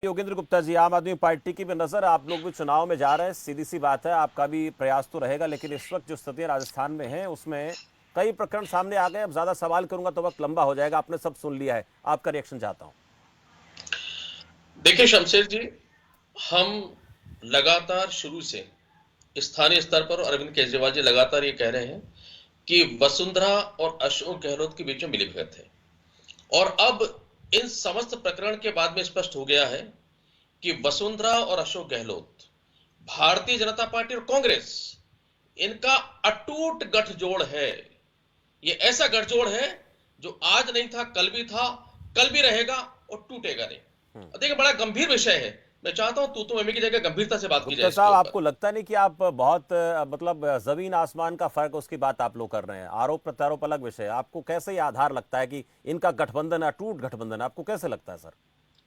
योगेंद्र गुप्ता जी, आम आदमी पार्टी की भी नजर, आप लोग भी चुनाव में जा रहे हैं, सीधी सी बात है, आपका भी प्रयास तो रहेगा, लेकिन इस वक्त जो स्थितियां राजस्थान में हैं उसमें कई प्रकरण सामने आ गए। अब ज्यादा सवाल करूंगा तो वक्त लंबा हो जाएगा, आपने सब सुन लिया है, आपका रिएक्शन चाहता हूं। देखिए शमशेर जी, हम लगातार शुरू से स्थानीय स्तर पर अरविंद केजरीवाल जी लगातार ये कह रहे हैं कि वसुंधरा और अशोक गहलोत के बीच में मिलीभगत है। और अब इन समस्त प्रकरण के बाद में स्पष्ट हो गया है कि वसुंधरा और अशोक गहलोत, भारतीय जनता पार्टी और कांग्रेस, इनका अटूट गठजोड़ है। ये ऐसा गठजोड़ है जो आज नहीं था, कल भी था, कल भी रहेगा और टूटेगा नहीं। देखिए, बड़ा गंभीर विषय है। मैं चाहता हूं तू मम्मी की जगह गंभीरता से बात की जाए गुप्ता इसके साहब, ऊपर। आपको लगता नहीं कि आप बहुत मतलब जमीन आसमान का फर्क उसकी बात आप लोग कर रहे हैं? आरोप प्रत्यारोप अलग विषय है, आपको कैसे ये आधार लगता है कि इनका गठबंधन अटूट गठबंधन है? आपको कैसे लगता है सर?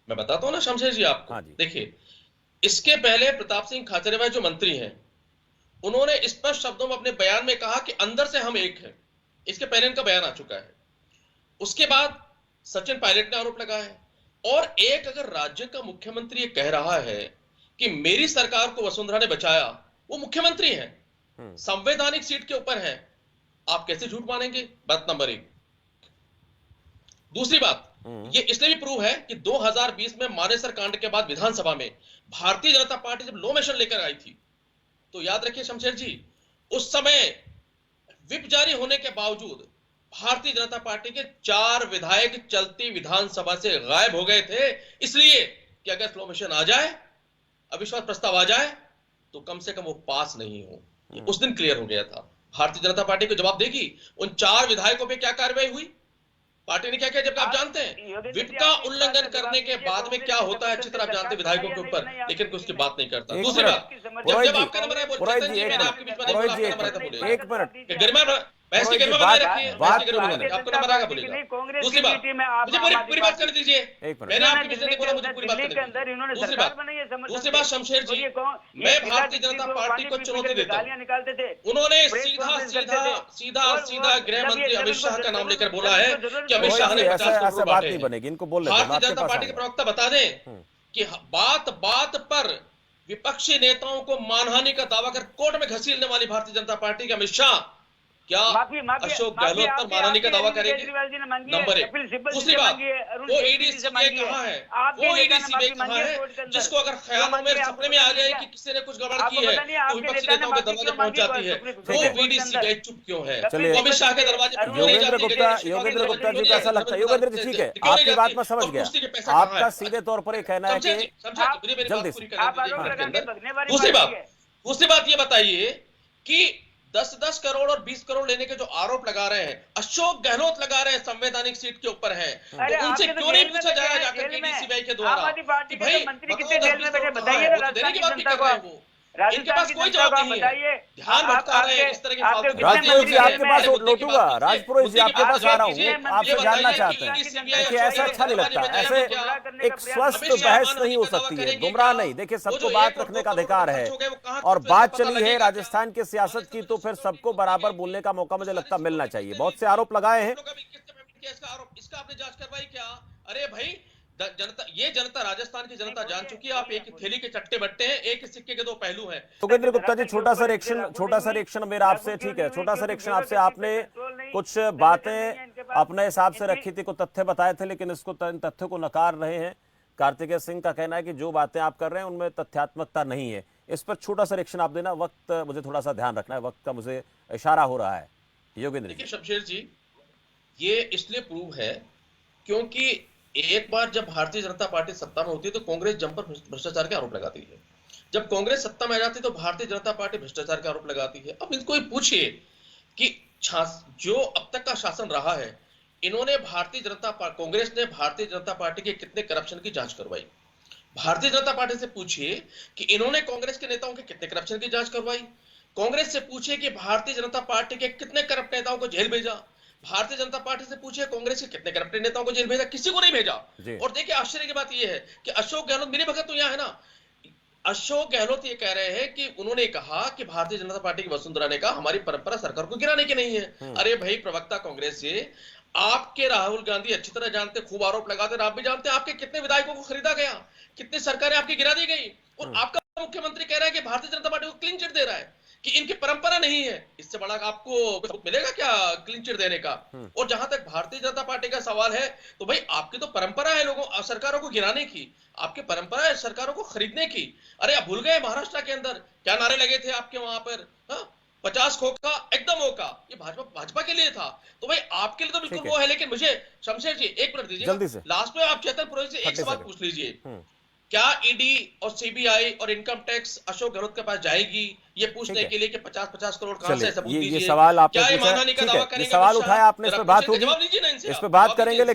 मैं बताता हूं ना शमशेर जी आपको। हाँ जी। देखिए, इसके पहले प्रताप सिंह खाचरियावास जो मंत्री हैं, उन्होंने स्पष्ट शब्दों में अपने बयान में कहा कि अंदर से हम एक हैं। इसके पहले इनका बयान आ चुका है। उसके बाद सचिन पायलट ने आरोप लगाया है। और एक अगर राज्य का मुख्यमंत्री ये कह रहा है कि मेरी सरकार को वसुंधरा ने बचाया, वो मुख्यमंत्री है, संवैधानिक सीट के ऊपर है, आप कैसे झूठ मानेंगे? बात नंबर एक। दूसरी बात, ये इसलिए भी प्रूव है कि 2020 में मानेसर कांड के बाद विधानसभा में भारतीय जनता पार्टी जब लो मोशन लेकर आई थी, तो याद रखिए शमशेर जी, उस समय विप जारी होने के बावजूद भारतीय जनता पार्टी के 4 विधायक चलती विधानसभा से गायब हो गए थे, इसलिए कि अगर स्लो मोशन आ जाए, अविश्वास प्रस्ताव आ जाए, तो कम से कम वो पास नहीं हो। ये उस दिन क्लियर हो गया था। भारतीय जनता पार्टी को जवाब देगी। उन 4 विधायकों पे क्या कार्रवाई हुई, पार्टी ने क्या किया, जबकि आप जानते हैं विप का उल्लंघन करने के बाद में क्या होता है, अच्छी तरह आप जानते हैं विधायकों के ऊपर, लेकिन कोई उसकी बात नहीं करता। दूसरी बात, जब आपका नंबर है, पुरोहित चेतन जी, जी, मैंने आपके बीच में नहीं बोला, आपका नंबर है तो बोलिए। एक मिनट, गरिमा, बहस की गरिमा बनाए रखिए, बहस की गरिमा बनाए, आपको नंबर आएगा बोलेगा। दूसरी बात, मुझे पूरी बात करने दीजिए, मैंने आपके बीच में नहीं बोला, मुझे पूरी बात करने दीजिए। दूसरी बात शमशेर जी, मैं भारतीय जनता पार्टी को चुनौती देता हूं। उन्होंने सीधा गृह मंत्री अमित शाह का नाम लेकर बोला है कि अमित शाह ने 50 करोड़ ऐसा बात नहीं बनेगी, इनको बोल लेते हैं, भारतीय आपके जनता पास पार्टी के आऊंगा। प्रवक्ता बता दें कि बात बात पर विपक्षी नेताओं को मानहानि का दावा कर कोर्ट में घसीटने वाली भारतीय जनता पार्टी के अमित शाह क्या अशोक गहलोत पर मानहानि का दावा करेगी? नंबर एक। दूसरी बात, वो ईडी सीबीआई कहां है? वो ईडी सीबीआई कहां है जिसको अगर ख्यालों में सपने में आ जाए कि किसी ने कुछ गड़बड़ की है तो विपक्षी नेताओं के दरवाजे पहुंच जाती है, वो ईडी सीबीआई चुप क्यों है? चलिए, अमित शाह के दरवाजे पर योगेंद्र गुप्ता जी को ऐसा लगता है, योगेंद्र जी ठीक है, आपकी बात मैं समझ गया, आपका सीधे तौर पर ये कहना है कि जल्दी से। दूसरी बात ये बताइए कि 10-10 करोड़ और 20 करोड़ लेने के जो आरोप लगा रहे हैं, अशोक गहलोत लगा रहे हैं, संवैधानिक सीट के ऊपर है, तो उनसे क्यों नहीं पूछा जाएगा जाकर के सीबीआई के द्वारा कि भाई देने की बात भी कर रहे हैं वो, इनके पास कोई जवाब नहीं है, ध्यान भटका रहे हैं इस तरह के फालतू की बातें। राजपुरोहित जी आपके पास लौटूंगा, राजपुरोहित जी आपके पास आ रहा हूँ, आपसे जानना चाहते हैं। देखिए, ऐसा अच्छा नहीं लगता, ऐसे एक स्वस्थ बहस नहीं हो सकती है, गुमराह नहीं। देखिए, सबको बात रखने का अधिकार है, और बात चली है राजस्थान की सियासत की, तो फिर सबको बराबर बोलने का मौका मुझे लगता मिलना चाहिए। बहुत से आरोप लगाए हैं, इसका आपने जांच करवाई क्या? अरे भाई, जनता राजस्थान की जनता जान चुकी है, आप एक थैली के चट्टे बट्टे हैं, एक सिक्के के दो पहलू हैं। योगेंद्र गुप्ता जी, छोटा सा रिएक्शन मेरा आपसे, ठीक है, छोटा सा रिएक्शन आपसे। आपने कुछ बातें अपने हिसाब से रखी थी, कुछ तथ्य बताए थे, लेकिन इसको इन तथ्यों को नकार रहे हैं। कार्तिकेय सिंह का कहना है कि जो बातें आप कर रहे हैं उनमें तथ्यात्मकता नहीं है। इस पर छोटा सा रिएक्शन आप देना, वक्त मुझे थोड़ा सा ध्यान रखना है, वक्त का मुझे इशारा हो रहा है। योगेंद्र जी। शमशेर जी, ये इसलिए प्रूव है क्योंकि एक बार जब भारतीय जनता पार्टी सत्ता में होती है तो कांग्रेस जमकर भ्रष्टाचार के आरोप लगाती है। जब कांग्रेस सत्ता में आ जाती है तो भारतीय जनता पार्टी भ्रष्टाचार के आरोप लगाती है। अब इनको पूछिए कि जो अब तक का शासन रहा है, इन्होंने कांग्रेस ने भारतीय जनता पार्टी के कितने करप्शन की जांच करवाई? भारतीय जनता पार्टी से पूछिए कि इन्होंने कांग्रेस के नेताओं के कितने करप्शन की जांच करवाई? कांग्रेस से पूछिए कि भारतीय जनता पार्टी के कितने करप्ट नेताओं को जेल भेजा? भारतीय जनता पार्टी से पूछिए कांग्रेस के कितने करप्ट नेताओं को जेल भेजा? किसी को नहीं भेजा। और देखिए, आश्चर्य की बात यह है कि अशोक गहलोत, मेरी भगत तो यहां है ना, अशोक गहलोत ये कह रहे हैं कि उन्होंने कहा कि भारतीय जनता पार्टी की वसुंधरा ने कहा हमारी परंपरा सरकार को गिराने की नहीं है। अरे भाई, प्रवक्ता कांग्रेस से आपके राहुल गांधी अच्छी तरह जानते, खूब आरोप लगाते, आप भी जानते हैं आपके कितने विधायकों को खरीदा गया, कितनी सरकारें आपकी गिरा दी गई, और आपका मुख्यमंत्री कह रहा है कि भारतीय जनता पार्टी को क्लीन चिट दे रहा है कि इनकी परंपरा नहीं है। इससे बड़ा आपको कुछ मिलेगा क्या क्लीन चिट देने का? और जहां तक भारतीय जनता पार्टी का सवाल है, तो भाई आपकी तो परंपरा है लोगों सरकारों को गिराने की, आपकी परंपरा है सरकारों को खरीदने की। अरे आप भूल गए महाराष्ट्र के अंदर क्या नारे लगे थे आपके वहां पर? 50 खोखा एकदम होका, ये भाजपा के लिए था। तो भाई आपके लिए तो बिल्कुल वो है, लेकिन मुझे शमशेर जी एक मिनट दीजिए, जल्दी से लास्ट में आप चेतन पुरोहित से एक सवाल पूछ लीजिए, क्या ईडी और सीबीआई और इनकम टैक्स अशोक गहलोत के पास जाएगी ये पूछने के लिए कि 50-50 करोड़ कहां से सबूत दीजिए? ये सवाल आपने क्या ये पूछा, मानहानि का ठीक दावा है, ये करेंगे? सवाल उठाया आपने, इस पे बात होगी, जवाब दीजिए ना इनसे, इस पे बात करेंगे।